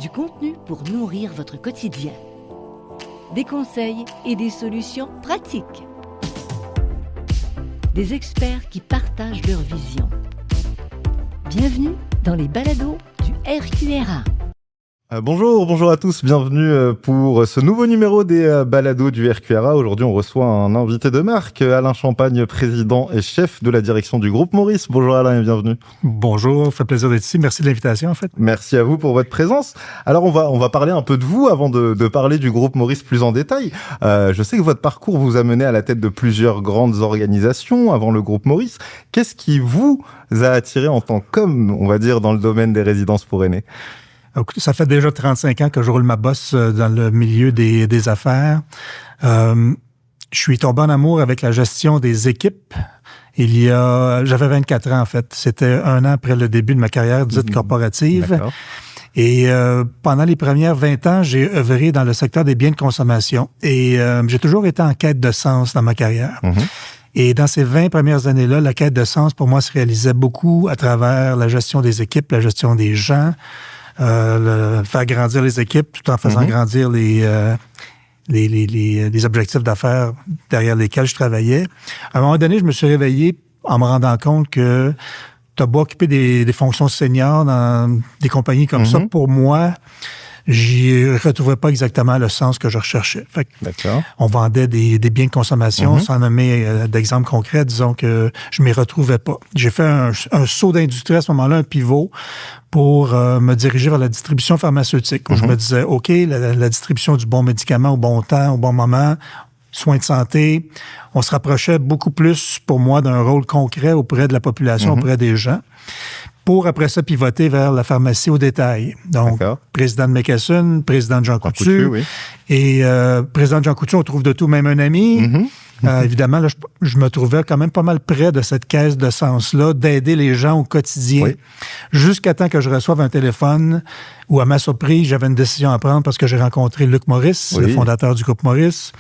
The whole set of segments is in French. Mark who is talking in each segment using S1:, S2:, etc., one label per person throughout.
S1: Du contenu pour nourrir votre quotidien. Des conseils et des solutions pratiques. Des experts qui partagent leur vision. Bienvenue dans les balados du RQRA.
S2: Bonjour à tous, bienvenue pour ce nouveau numéro des balados du RQRA. Aujourd'hui, on reçoit un invité de marque, Alain Champagne, président et chef de la direction du groupe Maurice. Bonjour Alain et bienvenue.
S3: Bonjour, ça fait plaisir d'être ici. Merci de l'invitation en fait.
S2: Merci à vous pour votre présence. Alors on va parler un peu de vous avant de parler du groupe Maurice plus en détail. Je sais que votre parcours vous a mené à la tête de plusieurs grandes organisations avant le groupe Maurice. Qu'est-ce qui vous a attiré en tant qu'homme, on va dire, dans le domaine des résidences pour aînés ?
S3: Ça fait déjà 35 ans que je roule ma bosse dans le milieu des affaires. Je suis tombé en amour avec la gestion des équipes. J'avais 24 ans en fait. C'était un an après le début de ma carrière dite corporative.
S2: D'accord.
S3: Et pendant les premières 20 ans, j'ai œuvré dans le secteur des biens de consommation. Et j'ai toujours été en quête de sens dans ma carrière. Mm-hmm. Et dans ces 20 premières années-là, la quête de sens, pour moi, se réalisait beaucoup à travers la gestion des équipes, la gestion des gens, faire grandir les équipes tout en faisant grandir les objectifs d'affaires derrière lesquels je travaillais. À un moment donné, je me suis réveillé en me rendant compte que t'as beau occuper des fonctions seniors dans des compagnies comme ça, pour moi, j'y retrouvais pas exactement le sens que je recherchais. Fait que on vendait des biens de consommation, sans nommer d'exemples concrets, disons que je m'y retrouvais pas. J'ai fait un saut d'industrie à ce moment-là, un pivot, pour me diriger vers la distribution pharmaceutique. Où je me disais, OK, la distribution du bon médicament au bon temps, au bon moment, soins de santé, on se rapprochait beaucoup plus, pour moi, d'un rôle concret auprès de la population, auprès des gens, pour après ça pivoter vers la pharmacie au détail. Donc, président de McKesson, président de Jean Coutu. Oui. Et président de Jean Coutu, on trouve de tout, même un ami. Évidemment, là, je me trouvais quand même pas mal près de cette caisse de sens-là, d'aider les gens au quotidien, jusqu'à temps que je reçoive un téléphone où, à ma surprise, j'avais une décision à prendre parce que j'ai rencontré Luc Maurice, le fondateur du groupe Maurice,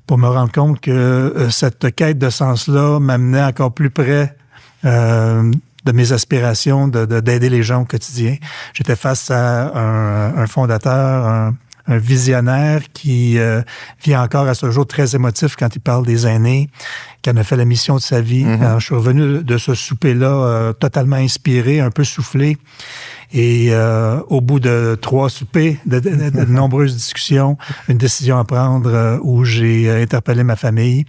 S3: pour me rendre compte que cette quête de sens-là m'amenait encore plus près de mes aspirations d'aider les gens au quotidien. J'étais face à un fondateur, un visionnaire qui vient encore à ce jour très émotif quand il parle des aînés, qui en a fait la mission de sa vie. Alors, je suis revenu de ce souper-là totalement inspiré, un peu soufflé. Et au bout de 3 soupers, de nombreuses discussions, une décision à prendre où j'ai interpellé ma famille.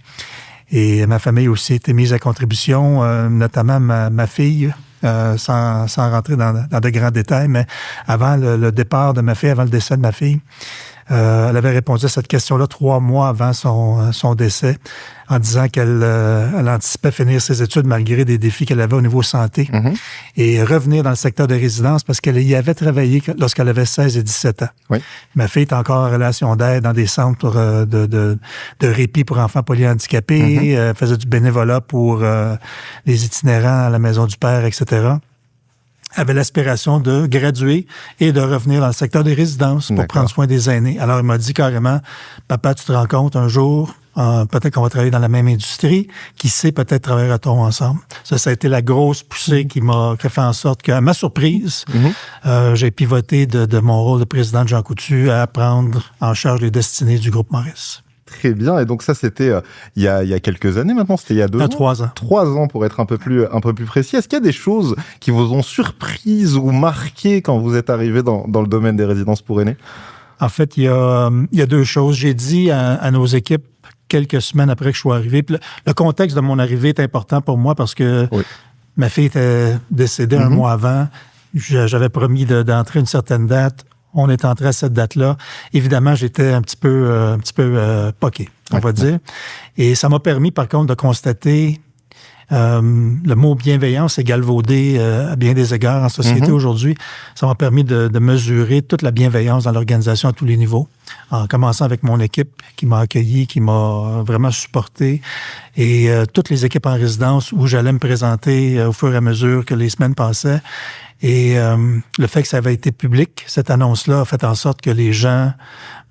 S3: Et ma famille aussi a été mise à contribution, notamment ma fille, sans rentrer dans de grands détails, mais avant le départ de ma fille, avant le décès de ma fille, elle avait répondu à cette question-là 3 mois avant son décès, en disant qu'elle anticipait finir ses études malgré des défis qu'elle avait au niveau santé et revenir dans le secteur de résidence parce qu'elle y avait travaillé lorsqu'elle avait 16 et 17 ans. Oui. Ma fille est encore en relation d'aide dans des centres de répit pour enfants polyhandicapés, faisait du bénévolat pour les itinérants à la Maison du Père, etc. Avait l'aspiration de graduer et de revenir dans le secteur des résidences pour prendre soin des aînés. Alors, il m'a dit carrément, « Papa, tu te rends compte un jour, peut-être qu'on va travailler dans la même industrie, qui sait, peut-être travaillera-t-on ensemble. » Ça a été la grosse poussée qui a fait en sorte qu'à ma surprise, j'ai pivoté de mon rôle de président de Jean Coutu à prendre en charge les destinées du groupe Maurice.
S2: Très bien. Et donc ça, c'était il y a quelques années maintenant. C'était il y a 2 ans.
S3: 3 ans.
S2: 3 ans pour être un peu plus précis. Est-ce qu'il y a des choses qui vous ont surprise ou marqué quand vous êtes arrivé dans le domaine des résidences pour aînés?
S3: En fait, il y a 2 choses. J'ai dit à nos équipes quelques semaines après que je sois arrivé. Puis le contexte de mon arrivée est important pour moi parce que ma fille était décédée 1 mois avant. J'avais promis d'entrer une certaine date. On est entré à cette date-là. Évidemment, j'étais un petit peu poqué, on va dire. Et ça m'a permis, par contre, de constater le mot bienveillance est galvaudé à bien des égards en société aujourd'hui. Ça m'a permis de mesurer toute la bienveillance dans l'organisation à tous les niveaux, en commençant avec mon équipe qui m'a accueilli, qui m'a vraiment supporté, et toutes les équipes en résidence où j'allais me présenter au fur et à mesure que les semaines passaient. Et le fait que ça avait été public, cette annonce-là, a fait en sorte que les gens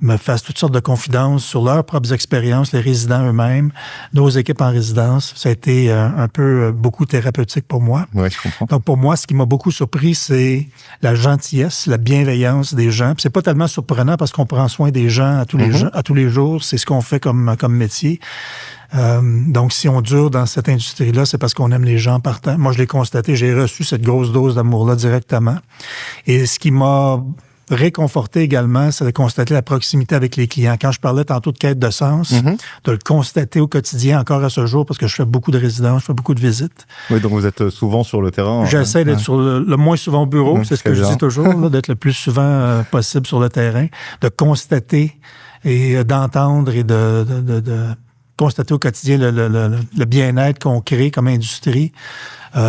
S3: me fassent toutes sortes de confidences sur leurs propres expériences, les résidents eux-mêmes, nos équipes en résidence. Ça a été un peu beaucoup thérapeutique pour moi.
S2: Oui, je comprends.
S3: Donc, pour moi, ce qui m'a beaucoup surpris, c'est la gentillesse, la bienveillance des gens. Puis c'est pas tellement surprenant parce qu'on prend soin des gens à tous les jours. C'est ce qu'on fait comme métier. Donc, si on dure dans cette industrie-là, c'est parce qu'on aime les gens partant. Moi, je l'ai constaté, j'ai reçu cette grosse dose d'amour-là directement. Et ce qui m'a réconforté également, c'est de constater la proximité avec les clients. Quand je parlais tantôt de quête de sens, de le constater au quotidien encore à ce jour, parce que je fais beaucoup de résidences, je fais beaucoup de visites.
S2: Oui, donc vous êtes souvent sur le terrain.
S3: J'essaie d'être sur le moins souvent au bureau, c'est ce que je dis toujours, là, d'être le plus souvent possible sur le terrain, de constater et d'entendre et de constater au quotidien le bien-être qu'on crée comme industrie.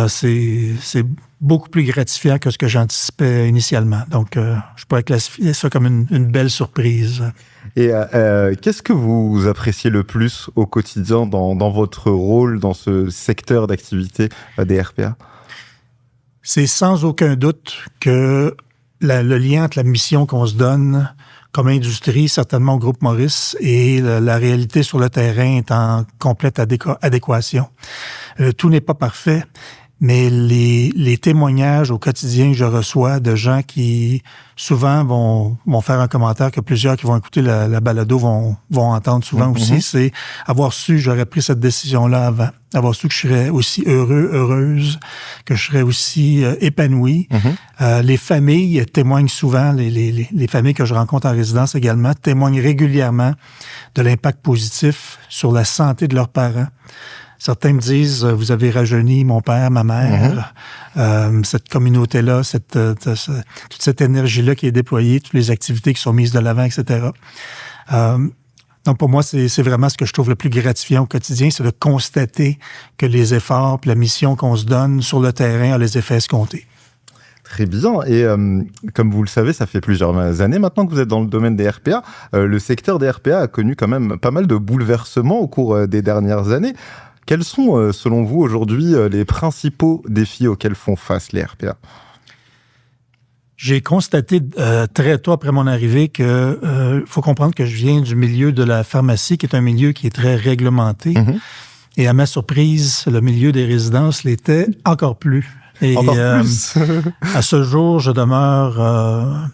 S3: C'est beaucoup plus gratifiant que ce que j'anticipais initialement. Donc, je pourrais classifier ça comme une belle surprise.
S2: Et qu'est-ce que vous appréciez le plus au quotidien dans votre rôle, dans ce secteur d'activité des RPA?
S3: C'est sans aucun doute que le lien entre la mission qu'on se donne comme industrie, certainement au groupe Maurice, et la réalité sur le terrain est en complète adéquation. Tout n'est pas parfait, mais les témoignages au quotidien que je reçois de gens qui souvent vont faire un commentaire que plusieurs qui vont écouter la balado vont entendre souvent aussi, c'est avoir su, j'aurais pris cette décision-là avant, avoir su que je serais aussi heureuse, que je serais aussi épanouie. Les familles témoignent souvent, les familles que je rencontre en résidence également, témoignent régulièrement de l'impact positif sur la santé de leurs parents. Certains me disent, vous avez rajeuni mon père, ma mère, cette communauté-là, toute cette énergie-là qui est déployée, toutes les activités qui sont mises de l'avant, etc. Donc, pour moi, c'est vraiment ce que je trouve le plus gratifiant au quotidien, c'est de constater que les efforts et la mission qu'on se donne sur le terrain a les effets escomptés.
S2: Très bien. Et comme vous le savez, ça fait plusieurs années maintenant que vous êtes dans le domaine des RPA. Le secteur des RPA a connu quand même pas mal de bouleversements au cours des dernières années. Quels sont, selon vous, aujourd'hui, les principaux défis auxquels font face les RPA?
S3: J'ai constaté très tôt après mon arrivée que faut comprendre que je viens du milieu de la pharmacie, qui est un milieu qui est très réglementé. Et à ma surprise, le milieu des résidences l'était encore plus. Et
S2: encore plus.
S3: À ce jour, je demeure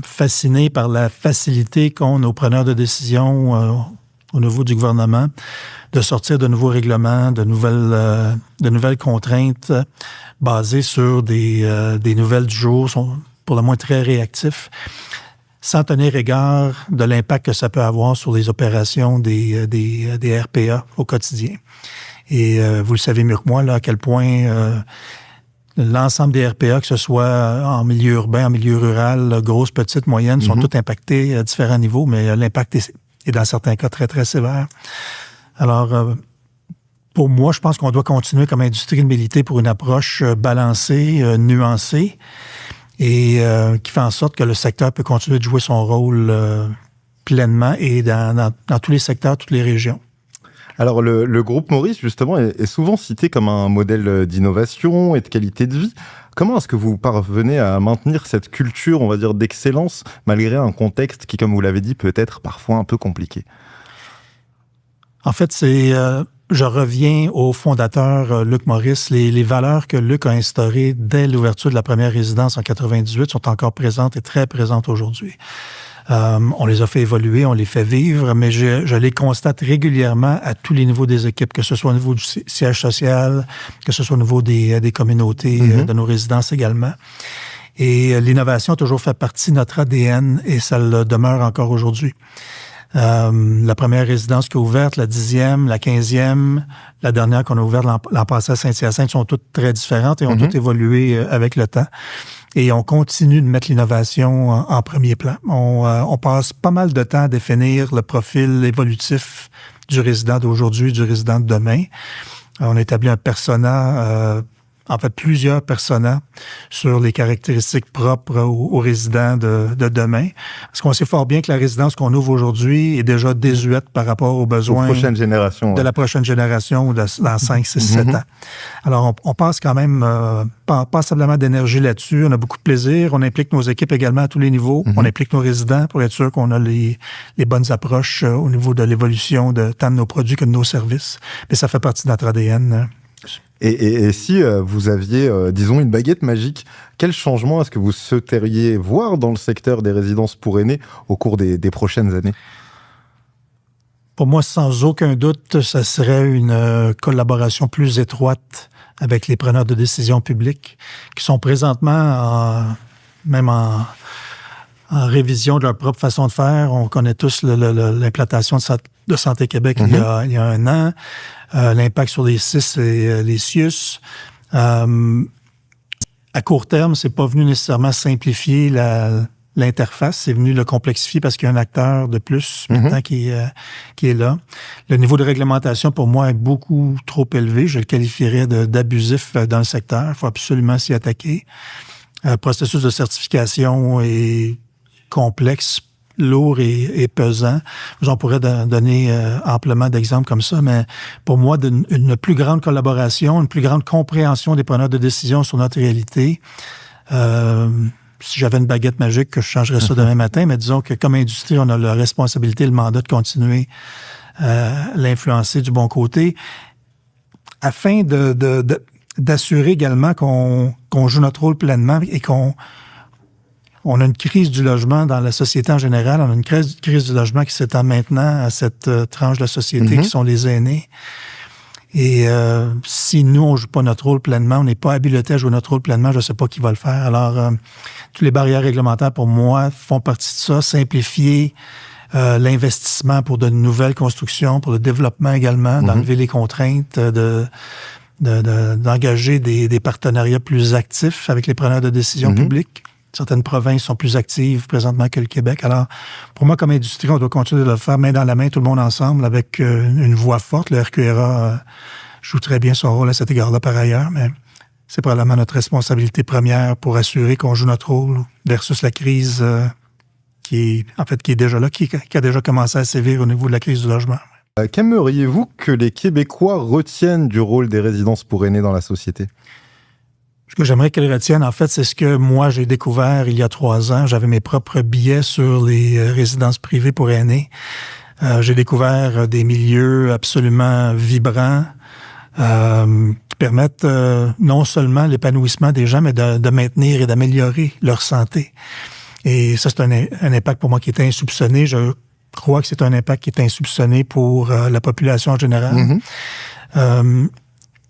S3: fasciné par la facilité qu'ont nos preneurs de décision au niveau du gouvernement de sortir de nouveaux règlements, de nouvelles contraintes basées sur des nouvelles du jour, sont pour le moins très réactifs, sans tenir égard de l'impact que ça peut avoir sur les opérations des RPA au quotidien. Et vous le savez mieux que moi, là, à quel point l'ensemble des RPA, que ce soit en milieu urbain, en milieu rural, grosses, petites, moyennes, sont toutes impactées à différents niveaux, mais l'impact est dans certains cas très, très sévère. Alors, pour moi, je pense qu'on doit continuer comme industrie de militer pour une approche balancée, nuancée, et qui fait en sorte que le secteur peut continuer de jouer son rôle pleinement et dans tous les secteurs, toutes les régions.
S2: Alors, le groupe Maurice, justement, est souvent cité comme un modèle d'innovation et de qualité de vie. Comment est-ce que vous parvenez à maintenir cette culture, on va dire, d'excellence, malgré un contexte qui, comme vous l'avez dit, peut être parfois un peu compliqué?
S3: En fait, je reviens au fondateur Luc Maurice. Les valeurs que Luc a instaurées dès l'ouverture de la première résidence en 98 sont encore présentes et très présentes aujourd'hui. On les a fait évoluer, on les fait vivre, mais je les constate régulièrement à tous les niveaux des équipes, que ce soit au niveau du siège social, que ce soit au niveau des communautés, de nos résidences également. Et l'innovation a toujours fait partie de notre ADN et ça le demeure encore aujourd'hui. La première résidence qui est ouverte, la 10e, la 15e, la dernière qu'on a ouverte l'an passé à Saint-Hyacinthe sont toutes très différentes et ont toutes évolué avec le temps. Et on continue de mettre l'innovation en premier plan. On passe pas mal de temps à définir le profil évolutif du résident d'aujourd'hui, du résident de demain. On établit un persona en fait plusieurs personas sur les caractéristiques propres aux résidents de demain. Parce qu'on sait fort bien que la résidence qu'on ouvre aujourd'hui est déjà désuète par rapport aux besoins de la prochaine génération ou dans 5, 6, 7 ans. Alors, on passe quand même passablement d'énergie là-dessus. On a beaucoup de plaisir. On implique nos équipes également à tous les niveaux. On implique nos résidents pour être sûr qu'on a les bonnes approches au niveau de l'évolution de tant de nos produits que de nos services. Mais ça fait partie de notre ADN.
S2: Et si vous aviez, disons, une baguette magique, quel changement est-ce que vous souhaiteriez voir dans le secteur des résidences pour aînés au cours des prochaines années?
S3: Pour moi, sans aucun doute, ça serait une collaboration plus étroite avec les preneurs de décision publiques qui sont présentement même en révision de leur propre façon de faire. On connaît tous l'implantation de Santé Québec il y a un an, l'impact sur les CIS et les CIUS. À court terme, c'est pas venu nécessairement simplifier l'interface, c'est venu le complexifier parce qu'il y a un acteur de plus maintenant qui est là. Le niveau de réglementation, pour moi, est beaucoup trop élevé. Je le qualifierais d'abusif dans le secteur. Il faut absolument s'y attaquer. Le processus de certification est complexe, lourd et pesant. J'en pourrais donner amplement d'exemples comme ça, mais pour moi, une plus grande collaboration, une plus grande compréhension des preneurs de décision sur notre réalité. Si j'avais une baguette magique, que je changerais ça demain matin, mais disons que comme industrie, on a la responsabilité, le mandat de continuer l'influencer du bon côté, afin d'assurer également qu'on joue notre rôle pleinement et on a une crise du logement dans la société en général. On a une crise du logement qui s'étend maintenant à cette tranche de la société qui sont les aînés. Et si nous, on joue pas notre rôle pleinement, on n'est pas habilité à jouer notre rôle pleinement, je sais pas qui va le faire. Alors, toutes les barrières réglementaires, pour moi, font partie de ça. Simplifier l'investissement pour de nouvelles constructions, pour le développement également, d'enlever les contraintes, d'engager des partenariats plus actifs avec les preneurs de décision publiques. Certaines provinces sont plus actives présentement que le Québec. Alors, pour moi, comme industrie, on doit continuer de le faire main dans la main, tout le monde ensemble, avec une voix forte. Le RQRA joue très bien son rôle à cet égard-là par ailleurs, mais c'est probablement notre responsabilité première pour assurer qu'on joue notre rôle versus la crise qui est déjà là, qui a déjà commencé à sévir au niveau de la crise du logement.
S2: Qu'aimeriez-vous que les Québécois retiennent du rôle des résidences pour aînés dans la société?
S3: Ce que j'aimerais qu'elles retiennent, en fait, c'est ce que moi, j'ai découvert il y a 3 ans. J'avais mes propres billets sur les résidences privées pour aînés. J'ai découvert des milieux absolument vibrants qui permettent non seulement l'épanouissement des gens, mais de maintenir et d'améliorer leur santé. Et ça, c'est un impact pour moi qui est insoupçonné. Je crois que c'est un impact qui est insoupçonné pour la population en général.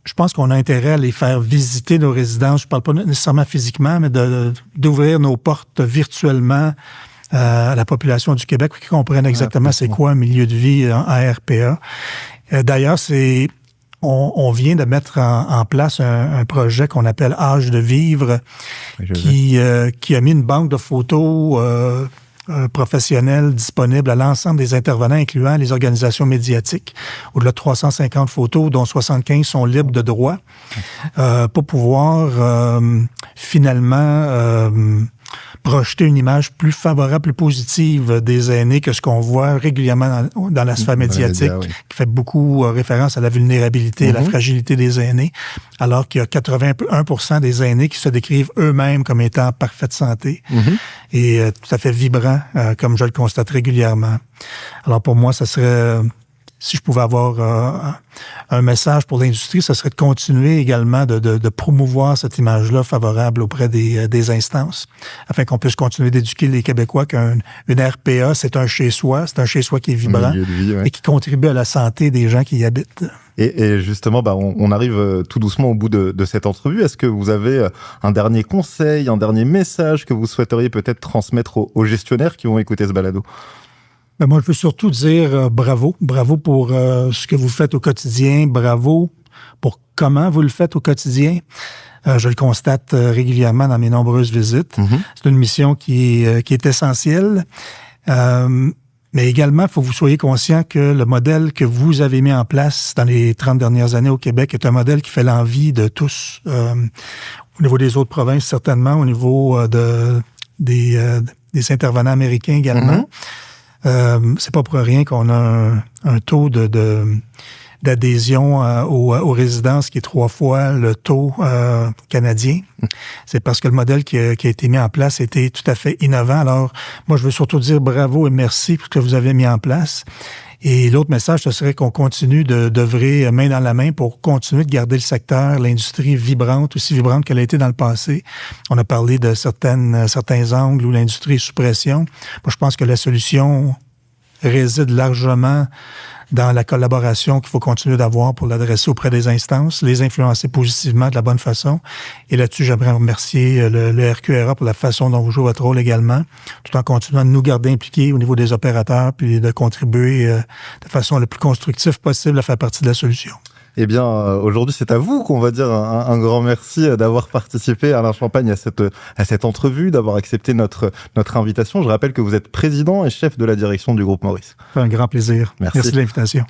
S3: Je pense qu'on a intérêt à les faire visiter nos résidences. Je parle pas nécessairement physiquement, mais d'ouvrir nos portes virtuellement à la population du Québec pour qu'ils comprennent exactement c'est quoi un milieu de vie en RPA. D'ailleurs, on vient de mettre en place un projet qu'on appelle Âge de vivre, qui a mis une banque de photos professionnels disponibles à l'ensemble des intervenants, incluant les organisations médiatiques. Au-delà de 350 photos, dont 75 sont libres de droit, pour pouvoir finalement projeter une image plus favorable, plus positive des aînés que ce qu'on voit régulièrement dans la sphère médiatique, qui fait beaucoup référence à la vulnérabilité et la fragilité des aînés, alors qu'il y a 81% des aînés qui se décrivent eux-mêmes comme étant en parfaite santé et tout à fait vibrants, comme je le constate régulièrement. Alors pour moi, ça serait... Si je pouvais avoir un message pour l'industrie, ce serait de continuer également de promouvoir cette image-là favorable auprès des instances, afin qu'on puisse continuer d'éduquer les Québécois qu'une RPA, c'est un chez-soi, qui est vibrant et qui contribue à la santé des gens qui y habitent.
S2: Et justement, on arrive tout doucement au bout de cette entrevue. Est-ce que vous avez un dernier conseil, un dernier message que vous souhaiteriez peut-être transmettre aux gestionnaires qui vont écouter ce balado?
S3: Ben moi, je veux surtout dire bravo. Bravo pour ce que vous faites au quotidien. Bravo pour comment vous le faites au quotidien. Je le constate régulièrement dans mes nombreuses visites. C'est une mission qui est essentielle. Mais également, il faut que vous soyez conscient que le modèle que vous avez mis en place dans les 30 dernières années au Québec est un modèle qui fait l'envie de tous, au niveau des autres provinces certainement, au niveau des intervenants américains également. C'est pas pour rien qu'on a un taux d'adhésion aux résidences qui est 3 fois le taux canadien. C'est parce que le modèle qui a été mis en place était tout à fait innovant. Alors, moi, je veux surtout dire bravo et merci pour ce que vous avez mis en place. Et l'autre message, ce serait qu'on continue d'œuvrer main dans la main pour continuer de garder le secteur, l'industrie vibrante, aussi vibrante qu'elle a été dans le passé. On a parlé de certains angles où l'industrie est sous pression. Moi, je pense que la solution réside largement dans la collaboration qu'il faut continuer d'avoir pour l'adresser auprès des instances, les influencer positivement de la bonne façon. Et là-dessus, j'aimerais remercier le RQRA pour la façon dont vous jouez votre rôle également, tout en continuant de nous garder impliqués au niveau des opérateurs, puis de contribuer de façon la plus constructive possible à faire partie de la solution.
S2: Eh bien, aujourd'hui, c'est à vous qu'on va dire un grand merci d'avoir participé, Alain Champagne, à cette entrevue, d'avoir accepté notre invitation. Je rappelle que vous êtes président et chef de la direction du groupe Maurice.
S3: C'est un grand plaisir. Merci de l'invitation.